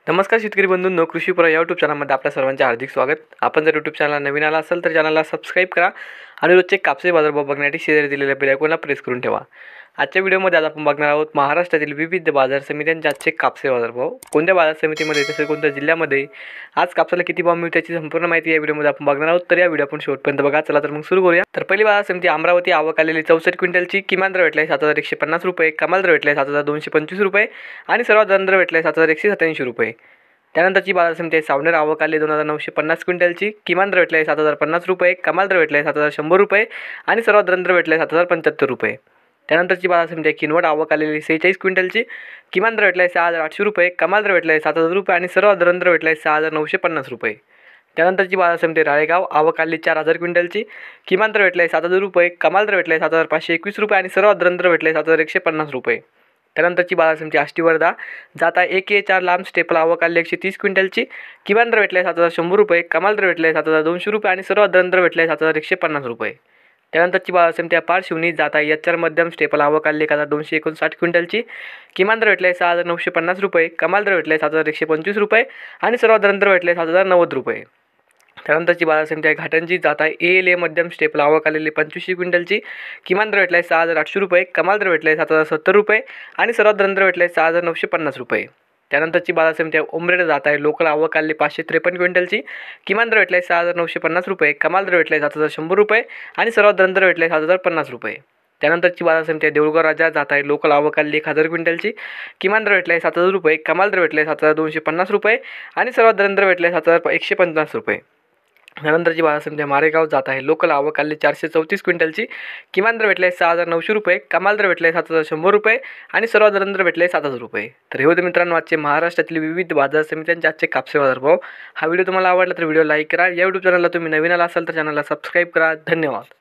नमस्कार शेतकरी बंधूंनो, कृषीपुरा या यूट्यूब चॅनलमध्ये आपल्या सर्वांचे हार्दिक स्वागत. आपण जर यूट्यूब चॅनलला नवीन आला असाल तर चॅनलला सबस्क्राईब करा आणि रोजचे कापसे बाजारभाव बघण्यासाठी शेजारी दिलेल्या बेल आयकॉनला प्रेस करून ठेवा. आजच्या व्हिडिओमध्ये आज आपण बघणार आहोत महाराष्ट्रातील विविध बाजार समित्यांचे आजचे कापसे बाजारभाव. कोणत्या बाजार समितीमध्ये तसेच कोणत्या जिल्ह्यामध्ये आज कापसाला किती भाव मिळतो याची संपूर्ण माहिती या व्हिडिओमध्ये आपण बघणार आहोत. तर या व्हिडिओ आपण शेवटपर्यंत बघा. चला तर मग सुरू करूया. तर पहिली बाजार समिती अमरावती. आवक आलेली 64 क्विंटलची. किमान दर भेटला 7150 रुपये, कमाल दर भेटला 7225 रुपये आणि सर्वात दर भेटला 7187 रुपये. त्यानंतरची बाजार समिती आहे सावनेर. आवक आली 2950 क्विंटलची. किमान दर भेटला 7050 रुपये, कमाल दर भेटला 7100 रुपये आणि सर्वात दर भेटला 7075 रुपये. त्यानंतरची बाजार समिती आहे किनवट. आवक आलेली 46 क्विंटलची. किमान दर भेटला 6800 रुपये, कमाल दर भेटला 7000 रुपये आणि सर्वात दर भेटला 6950 रुपये. त्यानंतरची बाजार समिती राळेगाव. आवक आली 4000 क्विंटलची. किमान दर भेटला 7000 रुपये, कमाल दर भेटला 7521 रुपये आणि सर्वात दर भेटला 7150 रुपये. त्यानंतरची बाजार समिती आष्टी वर्धा. जाता 1A4 लांब स्टेपल. आवक आली 130 क्विंटलची. किमान दर भेटला 7100 रुपये, कमाल दर भेटला 7200 रुपये आणि सर्वात दर भेटला 7150 रुपये. त्यानंतरची बाजार समिती पार शिवनी. जाता H4 मध्यम स्टेपल. आवक आली 1259 क्विंटलची. किमान दर भेटला 6950 रुपये, कमाल दर भेटला 7125 रुपये आणि सर्वात दर भेटला 7090 रुपये. त्यानंतरची बाजार समिती आहे घाटंजी. जाता ALA मध्यम स्टेपल. आवक आलेली 25 क्विंटलची. किमान दर भेटला 6800 रुपये, कमाल दर भेटला 7070 रुपये आणि सर्वात दर भेटला 6950 रुपये. त्यानंतरची बाजार समिती आहे उमरेड. जात आहे लोकल. आवक आली 553 क्विंटलची. किमान दर भेटला 6950 रुपये, कमाल दर भेटला 7100 रुपये आणि सर्वात दर भेटला 7050 रुपये. त्यानंतरची बाजार समिती आहे देऊळगाव राजा. जात आहे लोकल. आवक आली 1000 क्विंटलची. किमान दर भेटला 7000 रुपये, कमाल दर भेटला 7250 रुपये आणि सर्वात दर भेटला 7150 रुपये. त्यानंतरची बाजार समिती मारेगाव. जात आहे लोकल. आवक आली 434 क्विंटलची. किमान दर भेटले 6900 रुपये, कमाल दर भेटले 7100 रुपये आणि सर्वात दर भेटले 7000 रुपये. तर हे होते मित्रांनो आजचे महाराष्ट्रातील विविध बाजार समित्यांचे आजचे कापसे बाजारभाव. हा व्हिडिओ तुम्हाला आवडला तर व्हिडिओ लाईक करा. या यूट्यूब चॅनलला तुम्ही नवीन आला असाल तर चॅनलला सबस्क्राईब करा. धन्यवाद.